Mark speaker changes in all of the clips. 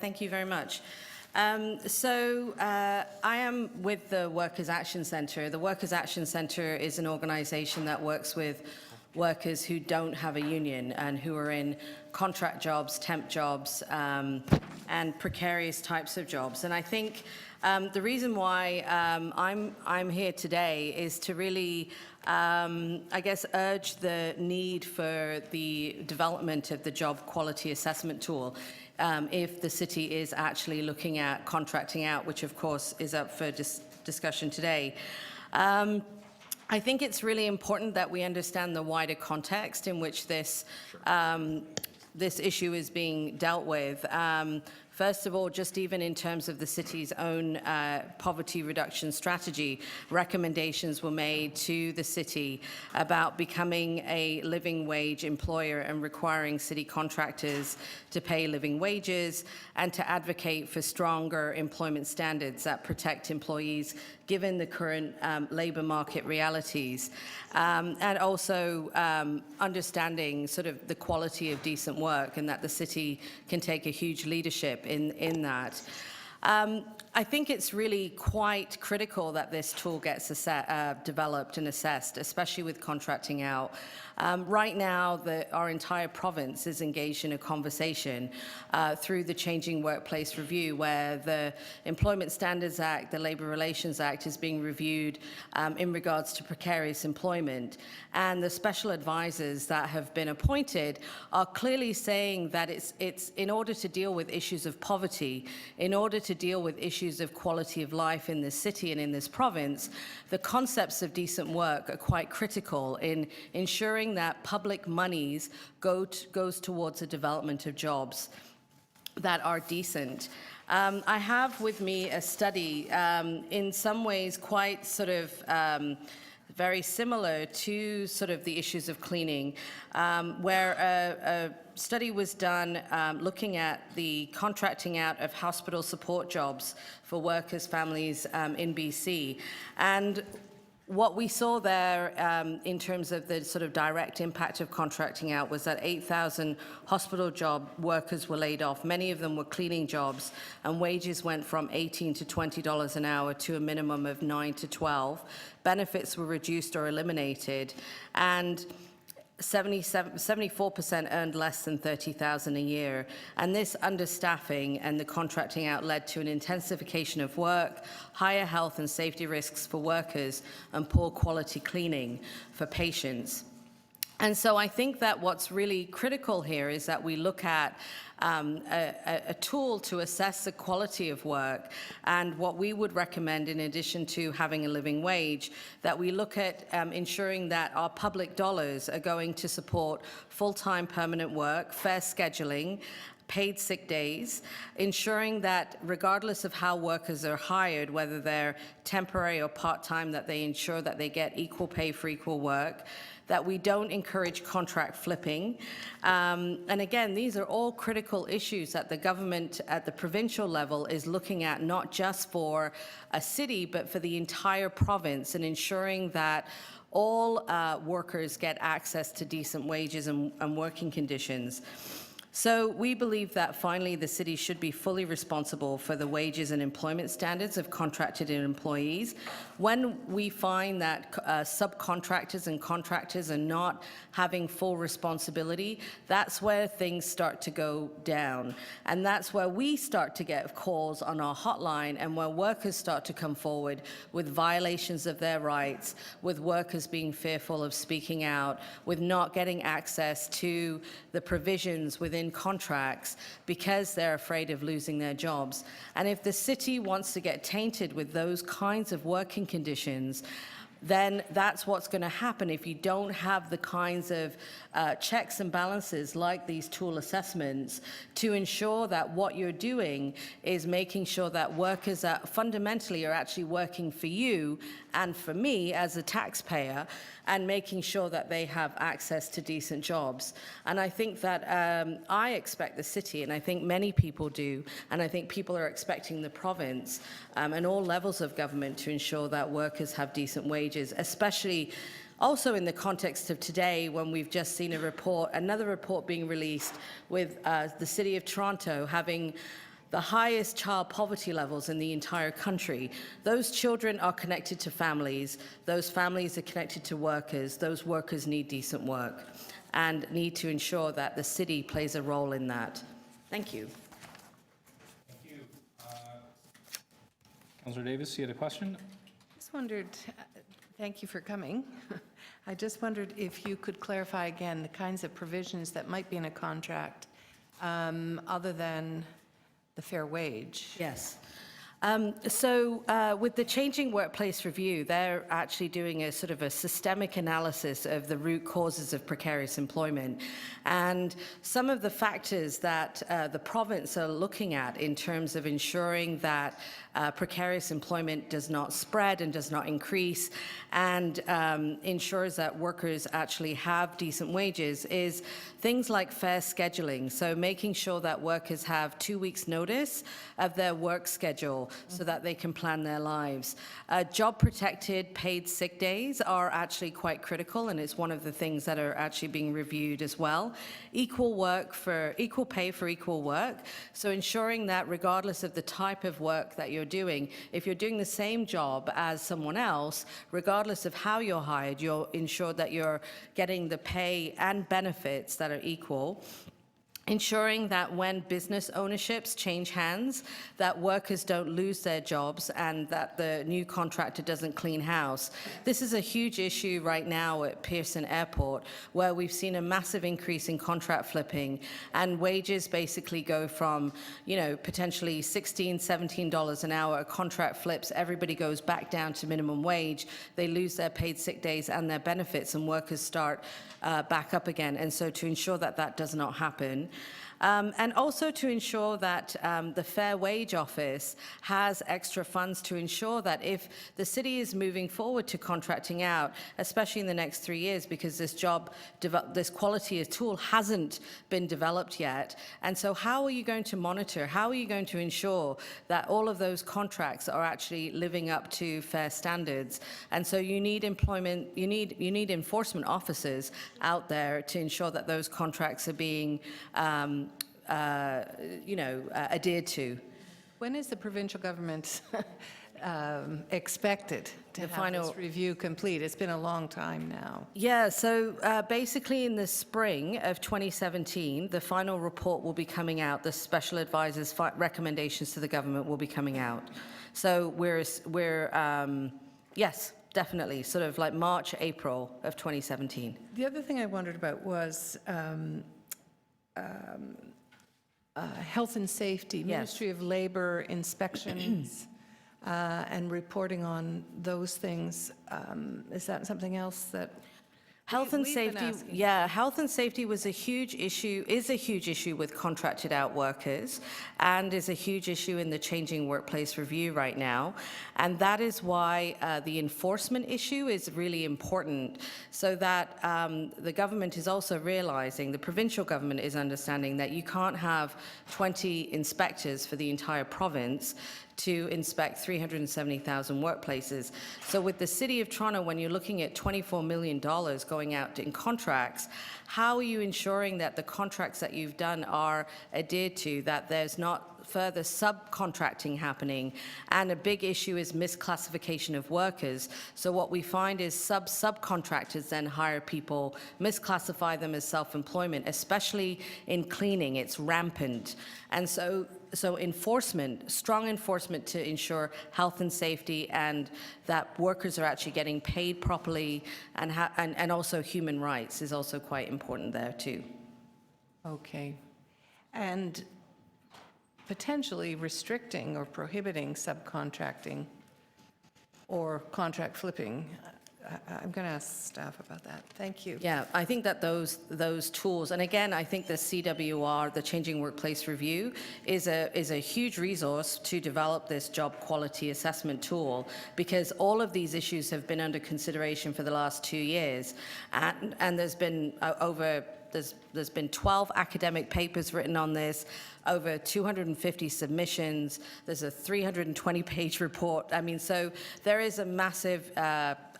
Speaker 1: Thank you very much. I am with the Workers' Action Centre. The Workers' Action Centre is an organisation that works with workers who don't have a union and who are in contract jobs, temp jobs, and precarious types of jobs. And I think the reason why I'm here today is to really, I guess, urge the need for the development of the job quality assessment tool. If the city is actually looking at contracting out, which of course is up for discussion today. I think it's really important that we understand the wider context in which this issue is being dealt with. First of all, just even in terms of the city's own poverty reduction strategy, recommendations were made to the city about becoming a living wage employer and requiring city contractors to pay living wages and to advocate for stronger employment standards that protect employees given the current labour market realities, and also understanding sort of the quality of decent work and that the city can take a huge leadership in that. I think it's really quite critical that this tool gets developed and assessed, especially with contracting out. Right now, our entire province is engaged in a conversation through the Changing Workplace Review, where the Employment Standards Act, the Labour Relations Act, is being reviewed in regards to precarious employment. And the special advisors that have been appointed are clearly saying that it's in order to deal with issues of poverty, in order to deal with issues of quality of life in this city and in this province, the concepts of decent work are quite critical in ensuring that public monies goes towards the development of jobs that are decent. I have with me a study, in some ways quite sort of very similar to sort of the issues of cleaning, where a study was done looking at the contracting out of hospital support jobs for workers' families in BC. And what we saw there in terms of the sort of direct impact of contracting out was that 8,000 hospital job workers were laid off. Many of them were cleaning jobs, and wages went from $18 to $20 an hour to a minimum of $9 to $12. Benefits were reduced or eliminated, and 74% earned less than $30,000 a year. And this understaffing and the contracting out led to an intensification of work, higher health and safety risks for workers, and poor quality cleaning for patients. And so I think that what's really critical here is that we look at a tool to assess the quality of work, and what we would recommend, in addition to having a living wage, that we look at ensuring that our public dollars are going to support full-time permanent work, fair scheduling, paid sick days, ensuring that regardless of how workers are hired, whether they're temporary or part-time, that they ensure that they get equal pay for equal work, that we don't encourage contract flipping. And again, these are all critical issues that the government at the provincial level is looking at, not just for a city, but for the entire province, and ensuring that all workers get access to decent wages and working conditions. So we believe that finally the city should be fully responsible for the wages and employment standards of contracted employees. When we find that subcontractors and contractors are not having full responsibility, that's where things start to go down. And that's where we start to get calls on our hotline, and where workers start to come forward with violations of their rights, with workers being fearful of speaking out, with not getting access to the provisions within contracts because they're afraid of losing their jobs. And if the city wants to get tainted with those kinds of working conditions, then that's what's going to happen if you don't have the kinds of checks and balances like these tool assessments to ensure that what you're doing is making sure that workers are fundamentally are actually working for you and for me as a taxpayer, and making sure that they have access to decent jobs. And I think that I expect the city, and I think many people do, and I think people are expecting the province and all levels of government to ensure that workers have decent wages, especially also in the context of today, when we've just seen a report, another report being released with the City of Toronto having the highest child poverty levels in the entire country. Those children are connected to families. Those families are connected to workers. Those workers need decent work and need to ensure that the city plays a role in that. Thank you.
Speaker 2: Thank you. Councillor Davis, you had a question?
Speaker 3: Just wondered, thank you for coming. I just wondered if you could clarify again the kinds of provisions that might be in a contract other than the fair wage.
Speaker 1: Yes. With the Changing Workplace Review, they're actually doing a sort of a systemic analysis of the root causes of precarious employment. And some of the factors that the province are looking at in terms of ensuring that precarious employment does not spread and does not increase and ensures that workers actually have decent wages is things like fair scheduling. So making sure that workers have 2 weeks notice of their work schedule so that they can plan their lives. Job protected paid sick days are actually quite critical, and it's one of the things that are actually being reviewed as well. Equal pay for equal work. So ensuring that regardless of the type of work that you're doing, if you're doing the same job as someone else, regardless of how you're hired, you'll ensure that you're getting the pay and benefits that are equal. Ensuring that when business ownerships change hands, that workers don't lose their jobs and that the new contractor doesn't clean house. This is a huge issue right now at Pearson Airport, where we've seen a massive increase in contract flipping and wages basically go from, potentially $16, $17 an hour. A contract flips, everybody goes back down to minimum wage. They lose their paid sick days and their benefits, and workers start back up again. And so to ensure that that does not happen, and also to ensure that the Fair Wage Office has extra funds to ensure that if the city is moving forward to contracting out, especially in the next 3 years, because this quality tool hasn't been developed yet. And so how are you going to monitor? How are you going to ensure that all of those contracts are actually living up to fair standards? And so you need enforcement officers out there to ensure that those contracts are being adhered to.
Speaker 3: When is the provincial government expected to have this review complete? It's been a long time now.
Speaker 1: Yeah, so basically in the spring of 2017, the final report will be coming out. The special advisor's recommendations to the government will be coming out. So yes, definitely, sort of like March, April of 2017.
Speaker 3: The other thing I wondered about was health and safety,
Speaker 1: Yes.
Speaker 3: Ministry of Labour inspections and reporting on those things. Is that something else that
Speaker 1: Health and
Speaker 3: we've been
Speaker 1: safety,
Speaker 3: asking?
Speaker 1: yeah, health and safety is a huge issue with contracted out workers, and is a huge issue in the Changing Workplace Review right now. And that is why the enforcement issue is really important, so that the government is also realizing, the provincial government is understanding that you can't have 20 inspectors for the entire province to inspect 370,000 workplaces. So with the City of Toronto, when you're looking at $24 million going out in contracts, how are you ensuring that the contracts that you've done are adhered to, that there's not further subcontracting happening? And a big issue is misclassification of workers. So what we find is subcontractors then hire people, misclassify them as self-employment, especially in cleaning. It's rampant. And so enforcement, strong enforcement to ensure health and safety, and that workers are actually getting paid properly, and also human rights is also quite important there too.
Speaker 3: Okay. And potentially restricting or prohibiting subcontracting or contract flipping. I'm going to ask staff about that. Thank you.
Speaker 1: Yeah, I think that those tools, and again, I think the CWR, the Changing Workplace Review, is a huge resource to develop this job quality assessment tool, because all of these issues have been under consideration for the last 2 years, and there's been there's been 12 academic papers written on this, over 250 submissions. There's a 320-page report. I mean, so there is a massive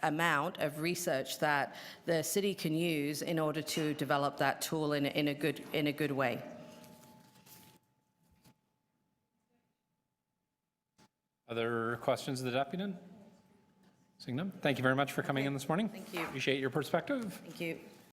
Speaker 1: amount of research that the city can use in order to develop that tool in a good way.
Speaker 2: Other questions of the deputy? Seeing none. Thank you very much for coming in this morning.
Speaker 1: Thank you.
Speaker 2: Appreciate your perspective.
Speaker 1: Thank you.